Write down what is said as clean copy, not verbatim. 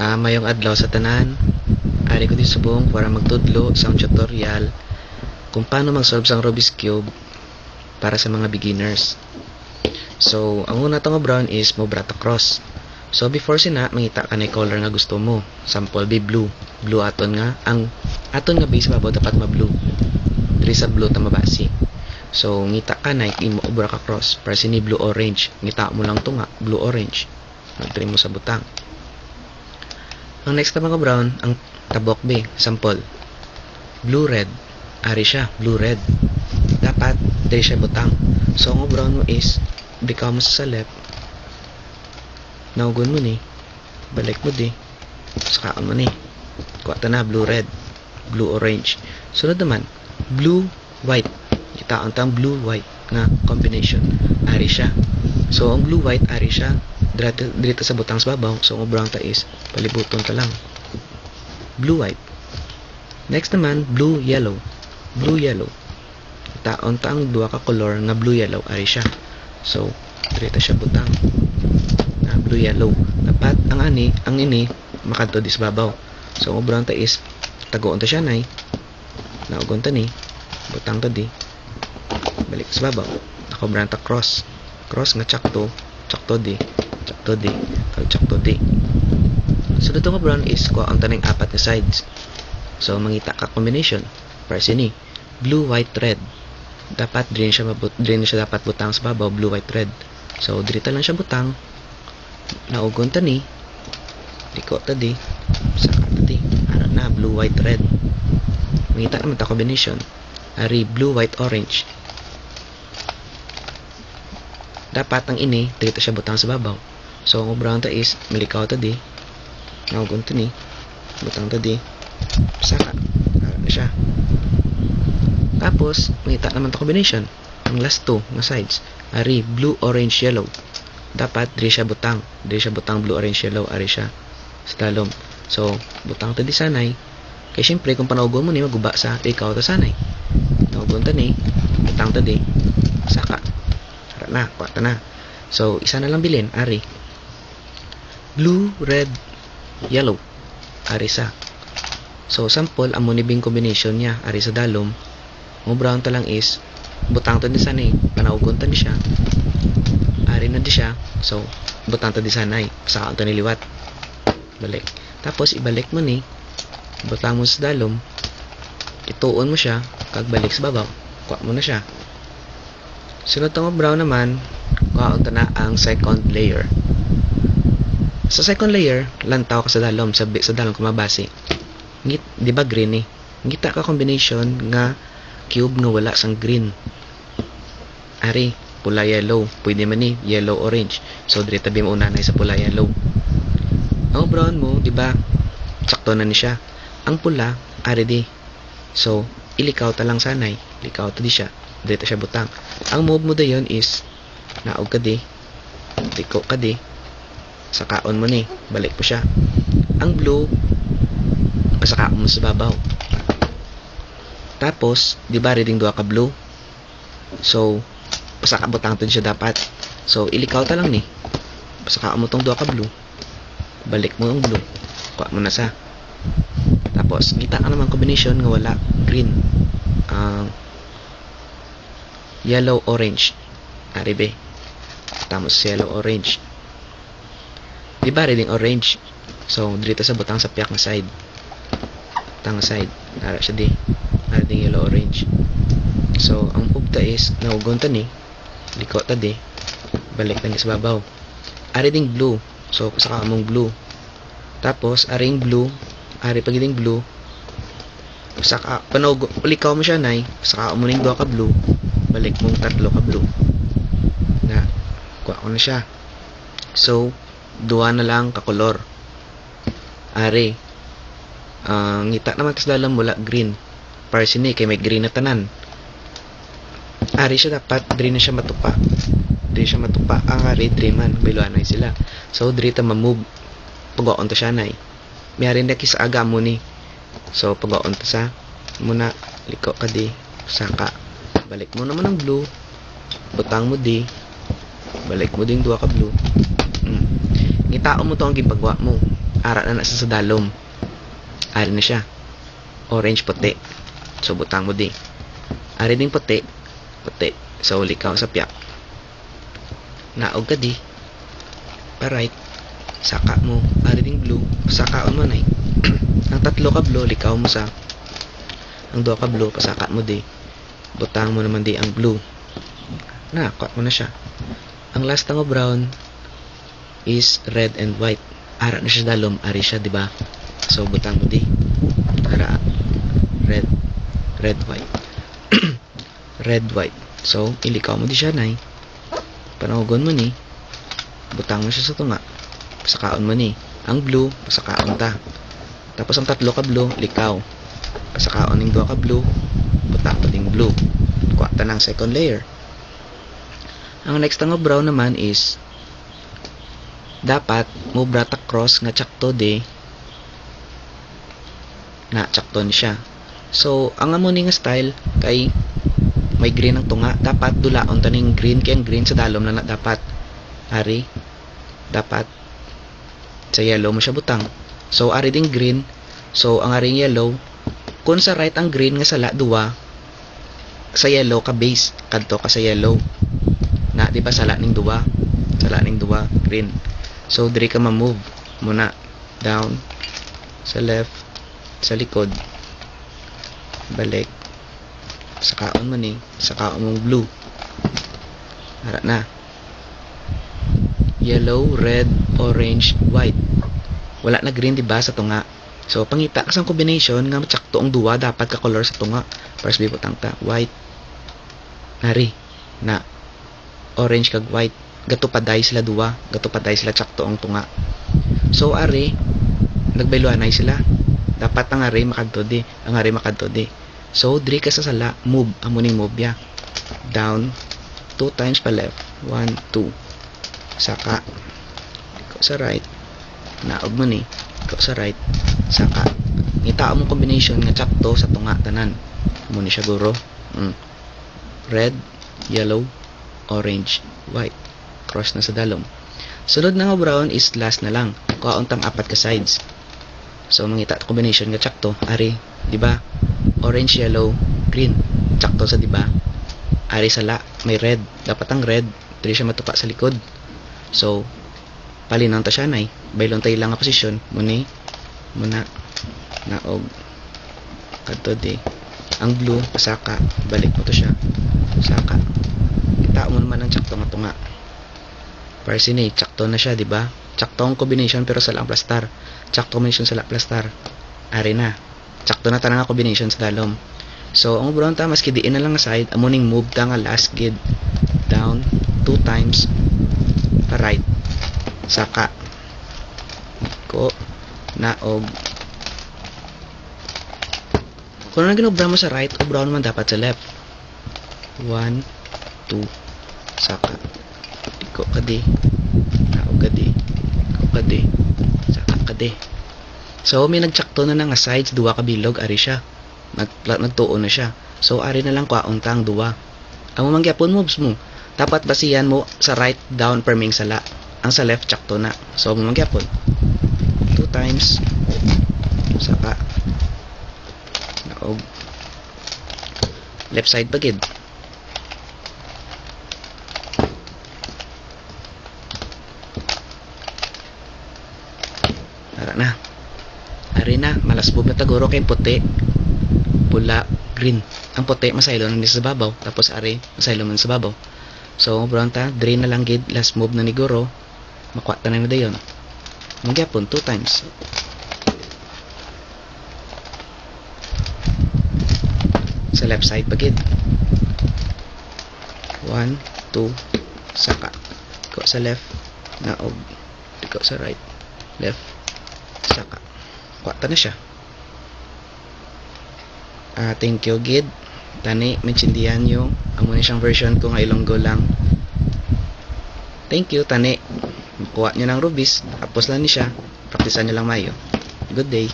Mayong adlaw sa tanan. Ari ko subong para magtudlo sa tutorial kung paano mag-solve sang Rubik's Cube para sa mga beginners. So, ang una tong brown is mo brata cross. So, before sina, mangita ka na color nga gusto mo. Sample, be blue. Blue aton nga. Ang aton nga base babaw dapat ma-blue. Diri sa blue ta mabasi. So, ngita ka na, imo obra ka cross. Para sini blue-orange. Ngita mo lang to nga, blue-orange. Nagtry mo sa butang. Ang next na mga brown, ang tabok B. Sample. Blue-red. Ari siya, blue-red. Dapat, diri siya butang. So, ang brown mo is, bikaw mo sa left. Naugon mo ni. Balik mo di. Sakaan mo ni. Kuha ta na, blue-red. Blue-orange. Sunod naman, blue-white. Kita ang tang blue-white nga combination. Ari siya. So, ang blue-white, ari siya. Dirita sa butang sa babaw. So, ang brown ta is, palibuton ta lang. Blue-white. Next naman, blue-yellow. Blue-yellow. Kita ang tang dua ka color nga blue-yellow. Ari siya. So, dirita siya butang. Blue-yellow. Dapat, ang ini, makadto dis babaw. So, ang brown ta is, tagoon ta siya nay. Naugon ta ni. Butang ta di. Balik sa babaw. Ako brown ta cross. Cross nga tsakto. Tsakto di. Tsakto di. Tsakto di. So, dito nga brown is, kuha ang taneng apat na sides. So, mangita ka combination. Para sini. Blue, white, red. Dapat, drin siya dapat butang sa babaw. Blue, white, red. So, dirita lang siya butang. Naugon ta ni. Liko ta di. Saka ta di. Ara na, blue, white, red. Mangita naman ta combination. Ari, blue, white, orange. Dapat ang ini, dirita siya butang sa babaw. So, ang brown ta is, malikaw ta di. Naugon ta ni. Butang ta di. Saka. Ara na siya. Tapos, mangita naman ta combination. Ang last two, nga sides. Ari, blue, orange, yellow. Dapat, diri siya butang. Diri siya butang, blue, orange, yellow. Ari siya. Sa talom. So, butang ta di sanay. Kaya syempre, kung panaugon mo ni, maguba sa ikaw ta sanay. Naugon ta ni. Butang ta di. Saka. Ara na. Kuha ta na. So, isa na lang bilin. Ari. Blue, red, yellow. Ari sa. So, sample, ang munibing combination niya. Ari sa dalom. Ang brown ta lang is, butang ta di sanay. Panaugon ta ni siya. Ari na di siya. So, butang ta di sanay. Saka ta niliwat. Balik. Tapos, ibalik mo ni. Butang mo sa dalom. Ituon mo siya. Kagbalik sa babaw. Kuha mo na siya. Sunod tong brown naman, kuha ta na ang second layer. Sa second layer, lantaw ka sa dalom. Sa dalom kumabasi. Di ba green eh? Ngita ka combination nga cube nga wala sang green. Ari, pula yellow. Pwede man ni yellow orange. So dire tabi mo unanay sa pula yellow. Ang brown mo, di ba? Sakto na ni siya. Ang pula, ari di. So, ilikaw ta lang sanay. Ilikaw ta di siya. Dire ta siya butang. Ang move mo dayon is naog ka di. Tiko ka di. Sakaon mo ni. Balik po siya. Ang blue, pasakaon mo sa babaw. Tapos, di ba reading dua ka blue? So, pasakabutang to siya dapat. So, ilikaw ta lang ni. Pasaka mo tong duha ka blue. Balik mo ang blue. Kuha mo na sa. Tapos, kita ka naman combination nga wala green. Yellow, orange. Aribe. Tapos, yellow, orange. Diba reading orange? So, dito sa butang sa piyak na side. Butang na side. Nara siya di. Reading yellow, orange. So, ang pugta is, naugon ta ni. Liko ta di. Balik na sa babaw. Reading blue. So, saka mong blue. Tapos, aring blue. Ari pagiging blue. Saka, likaw mo siya, nay. Saka, umuning dua ka blue. Balik mong tatlo ka blue. Na, kuha ko na siya. So, dua na lang ka color. Ari. Ngita naman tas dalam mula green. Para sini, kay may green na tanan. Ari siya dapat, diri na siya matupa. Diri siya matupa. Ang ari, diri man. Biluanay sila. So, diri ta mamove. Pag-on ta siya, nay. Mayroon na kisa aga mo ni. So, pag-on ta sa. Muna, liko ka di. Saka. Balik mo naman ang blue. Butang mo di. Balik mo ding dua ka blue. Ngitaon mo to ang gipagwa mo. ara na nasa sa dalom. Ari na siya. Orange, puti. So, butang mo di. Ari ding puti. Puti. So, likaw sa piyak. Naog ka di. Pa-right. Saka mo. Ari ding blue. Pasakaon mo na eh. Ang tatlo ka blue, likaw mo sa. Ang dua ka blue, pasaka mo di. Butang mo naman di ang blue. Kuha mo na siya. Ang last nga brown is red and white. Ara na siya dalom, ari siya, di ba? So butang mo di. Ara red, red white. Red white. So ilikaw mo di siya nay. Panahugon mo ni. Butang mo siya sa tunga. Pasakaon mo ni. Ang blue, pasakaon ta. Tapos ang tatlo ka blue, likaw. Pasakaon ning dua ka blue, butang mo ding blue. Kuha ta ng second layer. Ang next nga brown naman is dapat mo brata cross nga tsakto de na tsakto ni siya. So ang amo ni nga style kay may green ang tunga, dapat dulaon taning green kay ang green sa dalom na dapat ari dapat sa yellow mo siya butang. So ari ding green, so ang aring yellow kung sa right ang green nga sala duwa sa yellow ka base kadto ka sa yellow na di ba sala ning duwa green. So diri ka ma-move muna down sa left sa likod balik sakaon mo ni sakaon mong blue ara na yellow, red, orange, white. Wala na green di ba sa tunga. So pangita ka sa combination nga matsakto ang duwa dapat ka color sa tunga. First bibutang ta white nari na orange kag white gato paday sila duwa gato paday sila tsakto ang tunga. So ari nagbayluanay sila dapat ang ari makadto di so diri ka sa sala move amuning move ya down 2 times pa left 1 2 saka iko sa right naog mo ni iko sa right saka ngita mo combination nga tsakto sa tunga tanan mo ni siya guro red yellow orange, white. Cross na sa dalom. Sunod na nga brown is last na lang. Kauntang apat ka sides. So mangita combination nga tsakto. Ari, di ba? Orange, yellow, green. Tsakto sa di ba? Ari sala, may red. Dapat ang red, dili siya matupa sa likod. So palinang ta siya nay. Baylon tayo lang nga posisyon. Muna naog kadto di. Ang blue, pasaka, balik mo to siya. Saka. Kita mo naman ang tsakto nga tunga. Parsine, tsakto na siya, di ba? Tsakto ang combination pero sa lang plastar. Tsakto combination sa lang plastar. Ari na. Tsakto na tanang combination sa dalom. So, ang brown ta maski diin na lang nga side, amuning move ta nga last gid down 2 times pa right. Saka ko naog. Kung ano ginobra mo sa right, o brown naman dapat sa left. 1 2 saka iko kadi naog kadi iko kadi saka kadi. So may nagtsakto na nga sides duwa ka bilog ari siya nagtuo na siya. So ari na lang kauntang duwa ang mangyapon moves mo dapat basihan mo sa right down perming sala ang sa left tsakto na. So mangyapon 2 times saka naog left side bagid. Ara na. Ari na, malasbog na taguro kay puti, pula, green. Ang puti masaylo na sa babaw, tapos ari masaylo man sa babaw. So brown ta, drain na lang gid, last move na ni guro. Makuha ta na dayon. Mangyapon 2 times. Sa left side bagid. 1 2 saka. Iko sa left, naog. Iko sa right, left. Saka kuwata na siya. Thank you gid tani maintindihan nyo amo ni siyang version ko nga Ilonggo lang. Thank you tani kuha nyo ng rubis tapos lang ni siya praktisan nyo lang mayo. Good day.